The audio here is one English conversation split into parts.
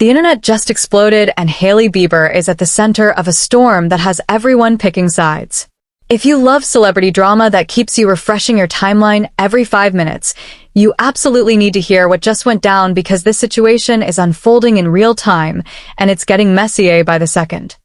The internet just exploded and Hailey Bieber is at the center of a storm that has everyone picking sides. If you love celebrity drama that keeps you refreshing your timeline every 5 minutes, you absolutely need to hear what just went down because this situation is unfolding in real time and it's getting messier by the second.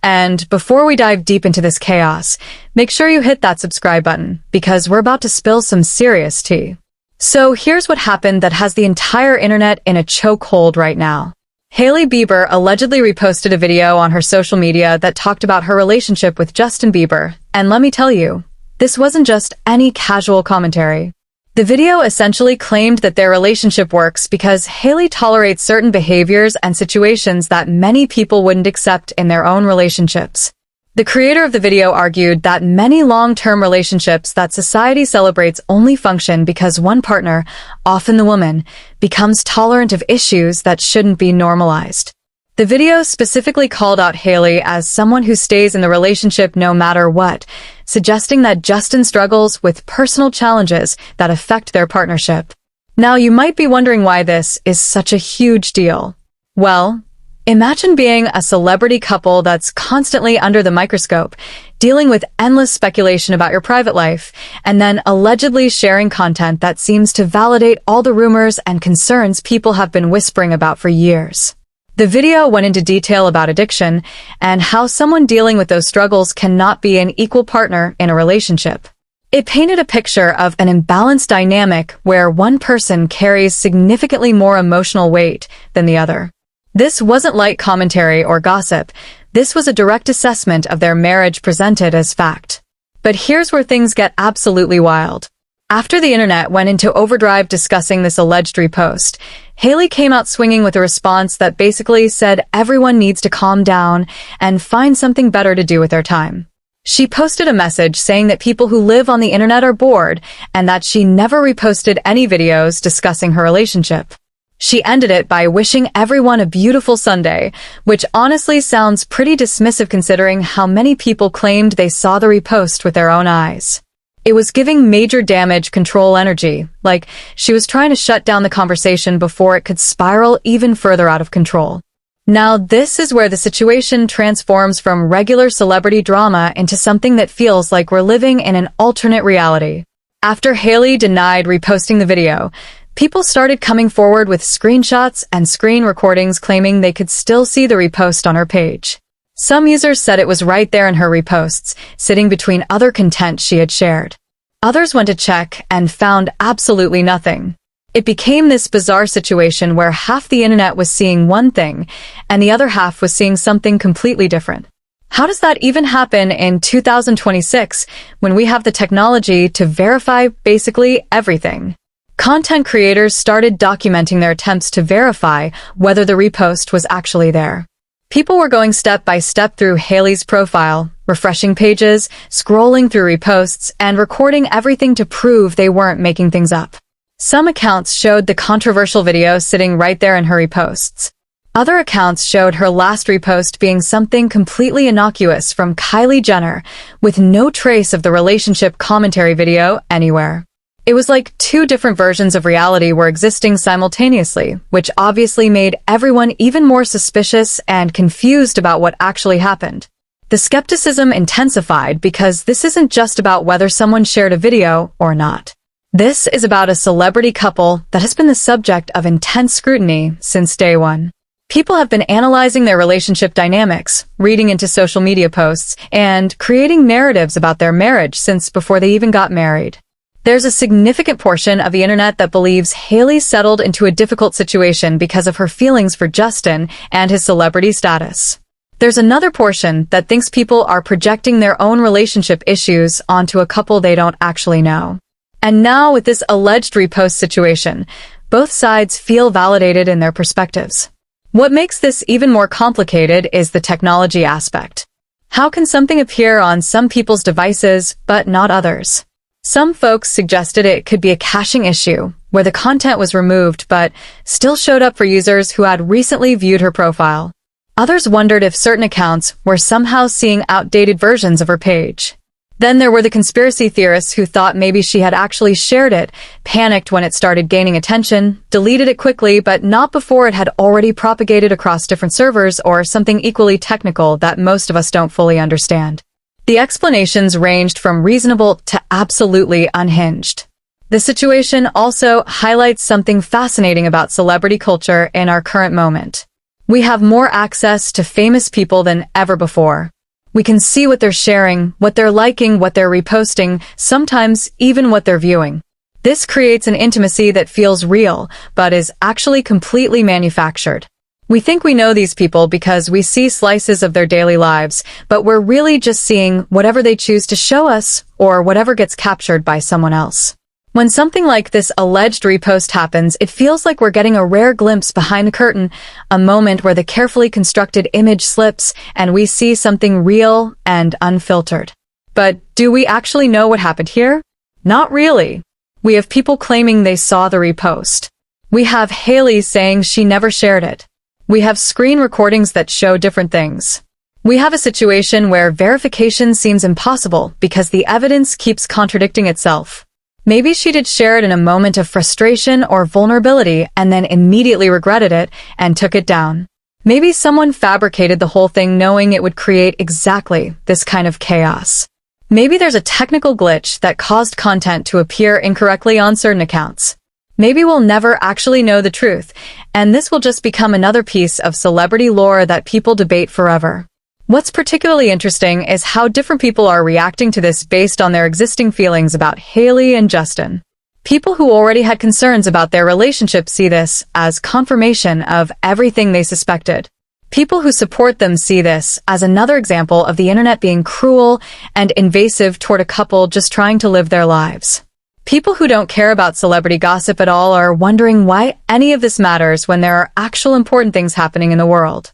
And before we dive deep into this chaos, make sure you hit that subscribe button because we're about to spill some serious tea. So here's what happened that has the entire internet in a chokehold right now. Hailey Bieber allegedly reposted a video on her social media that talked about her relationship with Justin Bieber, and let me tell you, this wasn't just any casual commentary. The video essentially claimed that their relationship works because Hailey tolerates certain behaviors and situations that many people wouldn't accept in their own relationships. The creator of the video argued that many long-term relationships that society celebrates only function because one partner, often the woman, becomes tolerant of issues that shouldn't be normalized. The video specifically called out Hailey as someone who stays in the relationship no matter what, suggesting that Justin struggles with personal challenges that affect their partnership. Now, you might be wondering why this is such a huge deal. Well, imagine being a celebrity couple that's constantly under the microscope, dealing with endless speculation about your private life, and then allegedly sharing content that seems to validate all the rumors and concerns people have been whispering about for years. The video went into detail about addiction and how someone dealing with those struggles cannot be an equal partner in a relationship. It painted a picture of an imbalanced dynamic where one person carries significantly more emotional weight than the other. This wasn't light commentary or gossip. This was a direct assessment of their marriage presented as fact. But here's where things get absolutely wild. After the internet went into overdrive discussing this alleged repost, Hailey came out swinging with a response that basically said everyone needs to calm down and find something better to do with their time. She posted a message saying that people who live on the internet are bored and that she never reposted any videos discussing her relationship. She ended it by wishing everyone a beautiful Sunday, which honestly sounds pretty dismissive considering how many people claimed they saw the repost with their own eyes. It was giving major damage control energy, like she was trying to shut down the conversation before it could spiral even further out of control. Now, this is where the situation transforms from regular celebrity drama into something that feels like we're living in an alternate reality. After Hailey denied reposting the video, people started coming forward with screenshots and screen recordings claiming they could still see the repost on her page. Some users said it was right there in her reposts, sitting between other content she had shared. Others went to check and found absolutely nothing. It became this bizarre situation where half the internet was seeing one thing and the other half was seeing something completely different. How does that even happen in 2026 when we have the technology to verify basically everything? Content creators started documenting their attempts to verify whether the repost was actually there. People were going step by step through Hailey's profile, refreshing pages, scrolling through reposts, and recording everything to prove they weren't making things up. Some accounts showed the controversial video sitting right there in her reposts. Other accounts showed her last repost being something completely innocuous from Kylie Jenner, with no trace of the relationship commentary video anywhere. It was like two different versions of reality were existing simultaneously, which obviously made everyone even more suspicious and confused about what actually happened. The skepticism intensified because this isn't just about whether someone shared a video or not. This is about a celebrity couple that has been the subject of intense scrutiny since day one. People have been analyzing their relationship dynamics, reading into social media posts, and creating narratives about their marriage since before they even got married. There's a significant portion of the internet that believes Hailey settled into a difficult situation because of her feelings for Justin and his celebrity status. There's another portion that thinks people are projecting their own relationship issues onto a couple they don't actually know. And now with this alleged repost situation, both sides feel validated in their perspectives. What makes this even more complicated is the technology aspect. How can something appear on some people's devices but not others? Some folks suggested it could be a caching issue, where the content was removed but still showed up for users who had recently viewed her profile. Others wondered if certain accounts were somehow seeing outdated versions of her page. Then there were the conspiracy theorists who thought maybe she had actually shared it, panicked when it started gaining attention, deleted it quickly, but not before it had already propagated across different servers, or something equally technical that most of us don't fully understand. The explanations ranged from reasonable to absolutely unhinged. The situation also highlights something fascinating about celebrity culture in our current moment. We have more access to famous people than ever before. We can see what they're sharing, what they're liking, what they're reposting, sometimes even what they're viewing. This creates an intimacy that feels real, but is actually completely manufactured. We think we know these people because we see slices of their daily lives, but we're really just seeing whatever they choose to show us, or whatever gets captured by someone else. When something like this alleged repost happens, it feels like we're getting a rare glimpse behind the curtain, a moment where the carefully constructed image slips and we see something real and unfiltered. But do we actually know what happened here? Not really. We have people claiming they saw the repost. We have Hailey saying she never shared it. We have screen recordings that show different things. We have a situation where verification seems impossible because the evidence keeps contradicting itself. Maybe she did share it in a moment of frustration or vulnerability and then immediately regretted it and took it down. Maybe someone fabricated the whole thing knowing it would create exactly this kind of chaos. Maybe there's a technical glitch that caused content to appear incorrectly on certain accounts. Maybe we'll never actually know the truth, and this will just become another piece of celebrity lore that people debate forever. What's particularly interesting is how different people are reacting to this based on their existing feelings about Hailey and Justin. People who already had concerns about their relationship see this as confirmation of everything they suspected. People who support them see this as another example of the internet being cruel and invasive toward a couple just trying to live their lives. People who don't care about celebrity gossip at all are wondering why any of this matters when there are actual important things happening in the world.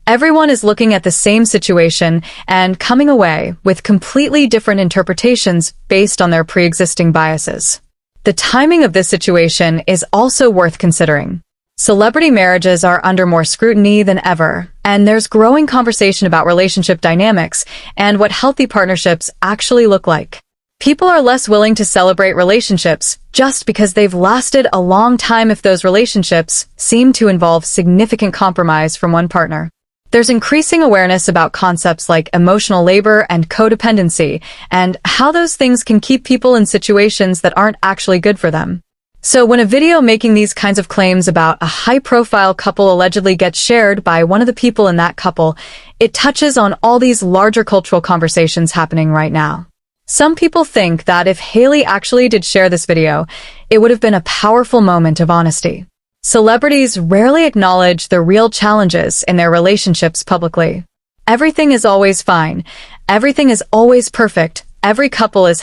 Everyone is looking at the same situation and coming away with completely different interpretations based on their pre-existing biases. The timing of this situation is also worth considering. Celebrity marriages are under more scrutiny than ever, and there's growing conversation about relationship dynamics and what healthy partnerships actually look like. People are less willing to celebrate relationships just because they've lasted a long time if those relationships seem to involve significant compromise from one partner. There's increasing awareness about concepts like emotional labor and codependency, and how those things can keep people in situations that aren't actually good for them. So when a video making these kinds of claims about a high-profile couple allegedly gets shared by one of the people in that couple, it touches on all these larger cultural conversations happening right now. Some people think that if Hailey actually did share this video, it would have been a powerful moment of honesty. Celebrities rarely acknowledge the real challenges in their relationships publicly. Everything is always fine. Everything is always perfect. Every couple is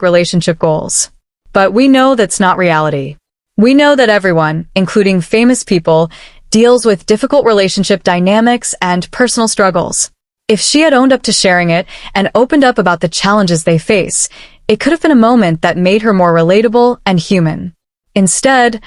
#relationship goals. But we know that's not reality. We know that everyone, including famous people, deals with difficult relationship dynamics and personal struggles. If she had owned up to sharing it and opened up about the challenges they face, it could have been a moment that made her more relatable and human. Instead,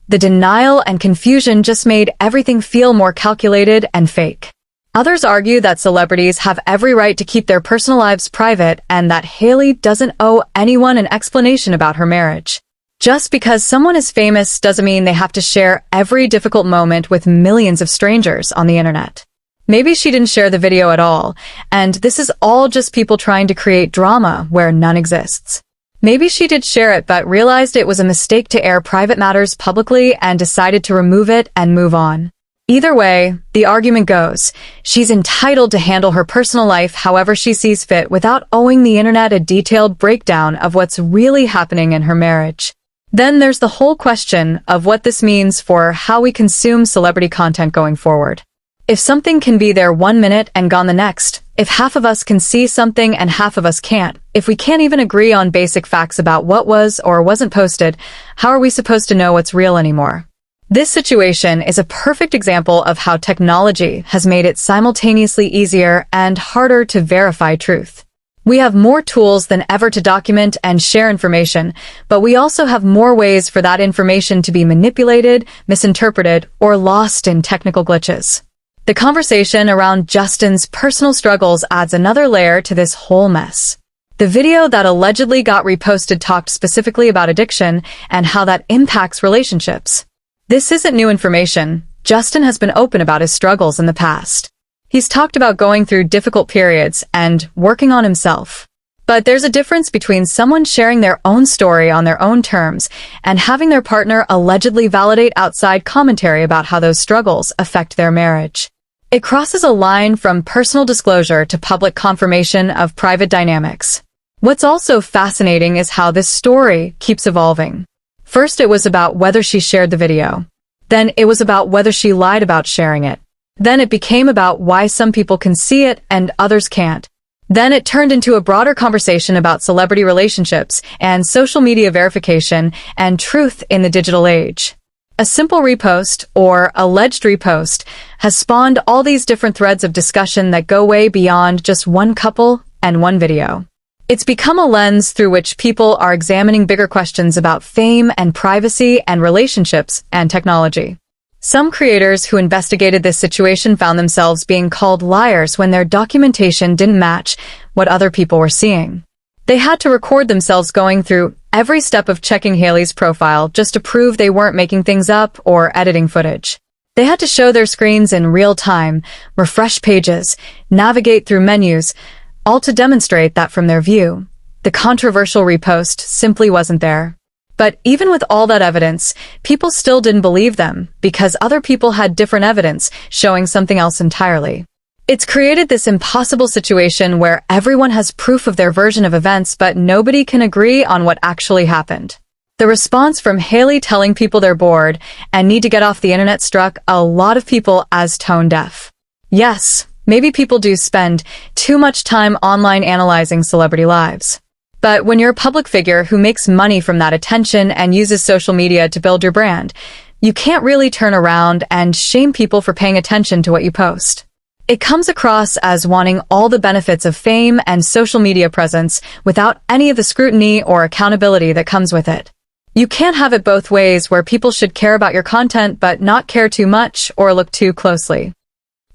the denial and confusion just made everything feel more calculated and fake. Others argue that celebrities have every right to keep their personal lives private and that Hailey doesn't owe anyone an explanation about her marriage. Just because someone is famous doesn't mean they have to share every difficult moment with millions of strangers on the internet. Maybe she didn't share the video at all, and this is all just people trying to create drama where none exists. Maybe she did share it but realized it was a mistake to air private matters publicly and decided to remove it and move on. Either way, the argument goes, she's entitled to handle her personal life however she sees fit without owing the internet a detailed breakdown of what's really happening in her marriage. Then there's the whole question of what this means for how we consume celebrity content going forward. If something can be there 1 minute and gone the next, if half of us can see something and half of us can't, if we can't even agree on basic facts about what was or wasn't posted, how are we supposed to know what's real anymore? This situation is a perfect example of how technology has made it simultaneously easier and harder to verify truth. We have more tools than ever to document and share information, but we also have more ways for that information to be manipulated, misinterpreted, or lost in technical glitches. The conversation around Justin's personal struggles adds another layer to this whole mess. The video that allegedly got reposted talked specifically about addiction and how that impacts relationships. This isn't new information. Justin has been open about his struggles in the past. He's talked about going through difficult periods and working on himself. But there's a difference between someone sharing their own story on their own terms and having their partner allegedly validate outside commentary about how those struggles affect their marriage. It crosses a line from personal disclosure to public confirmation of private dynamics. What's also fascinating is how this story keeps evolving. First, it was about whether she shared the video. Then it was about whether she lied about sharing it. Then it became about why some people can see it and others can't. Then it turned into a broader conversation about celebrity relationships and social media verification and truth in the digital age. A simple repost, or alleged repost, has spawned all these different threads of discussion that go way beyond just one couple and one video. It's become a lens through which people are examining bigger questions about fame and privacy and relationships and technology. Some creators who investigated this situation found themselves being called liars when their documentation didn't match what other people were seeing. They had to record themselves going through every step of checking Hailey's profile just to prove they weren't making things up or editing footage. They had to show their screens in real time, refresh pages, navigate through menus, all to demonstrate that from their view, the controversial repost simply wasn't there. But even with all that evidence, people still didn't believe them because other people had different evidence showing something else entirely. It's created this impossible situation where everyone has proof of their version of events, but nobody can agree on what actually happened. The response from Hailey telling people they're bored and need to get off the internet struck a lot of people as tone deaf. Yes, maybe people do spend too much time online analyzing celebrity lives. But when you're a public figure who makes money from that attention and uses social media to build your brand, you can't really turn around and shame people for paying attention to what you post. It comes across as wanting all the benefits of fame and social media presence without any of the scrutiny or accountability that comes with it. You can't have it both ways, where people should care about your content but not care too much or look too closely.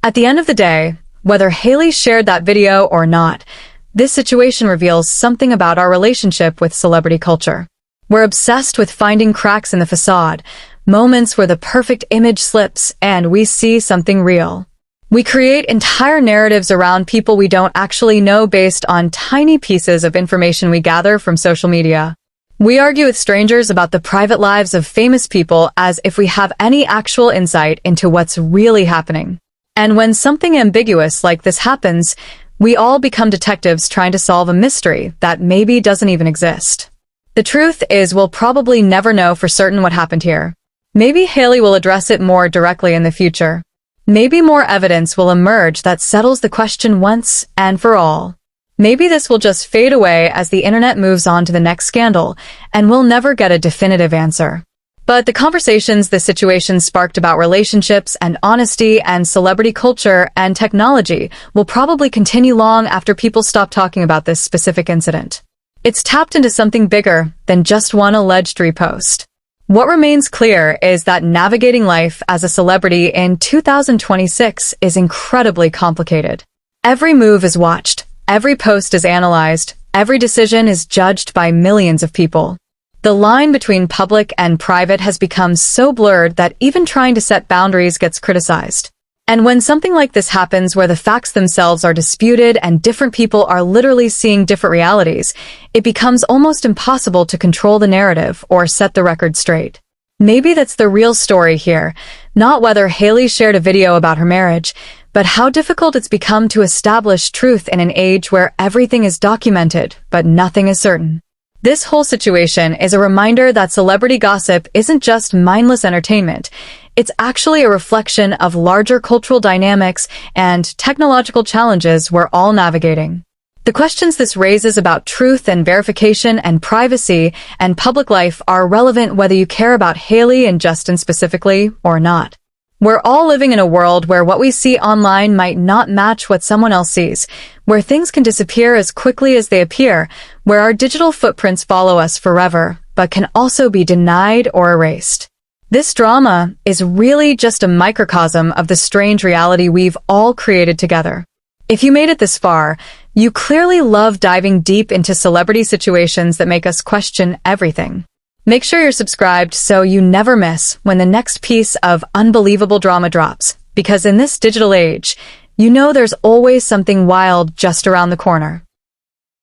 At the end of the day, whether Hailey shared that video or not, this situation reveals something about our relationship with celebrity culture. We're obsessed with finding cracks in the facade, moments where the perfect image slips and we see something real. We create entire narratives around people we don't actually know based on tiny pieces of information we gather from social media. We argue with strangers about the private lives of famous people as if we have any actual insight into what's really happening. And when something ambiguous like this happens, we all become detectives trying to solve a mystery that maybe doesn't even exist. The truth is, we'll probably never know for certain what happened here. Maybe Hailey will address it more directly in the future. Maybe more evidence will emerge that settles the question once and for all. Maybe this will just fade away as the internet moves on to the next scandal, and we'll never get a definitive answer. But the conversations this situation sparked about relationships and honesty and celebrity culture and technology will probably continue long after people stop talking about this specific incident. It's tapped into something bigger than just one alleged repost. What remains clear is that navigating life as a celebrity in 2026 is incredibly complicated. Every move is watched, every post is analyzed, every decision is judged by millions of people. The line between public and private has become so blurred that even trying to set boundaries gets criticized. And when something like this happens, where the facts themselves are disputed and different people are literally seeing different realities, it becomes almost impossible to control the narrative or set the record straight. Maybe that's the real story here, not whether Hailey shared a video about her marriage, but how difficult it's become to establish truth in an age where everything is documented, but nothing is certain. This whole situation is a reminder that celebrity gossip isn't just mindless entertainment. It's actually a reflection of larger cultural dynamics and technological challenges we're all navigating. The questions this raises about truth and verification and privacy and public life are relevant whether you care about Hailey and Justin specifically or not. We're all living in a world where what we see online might not match what someone else sees, where things can disappear as quickly as they appear, where our digital footprints follow us forever, but can also be denied or erased. This drama is really just a microcosm of the strange reality we've all created together. If you made it this far, you clearly love diving deep into celebrity situations that make us question everything. Make sure you're subscribed so you never miss when the next piece of unbelievable drama drops, because in this digital age, you know there's always something wild just around the corner.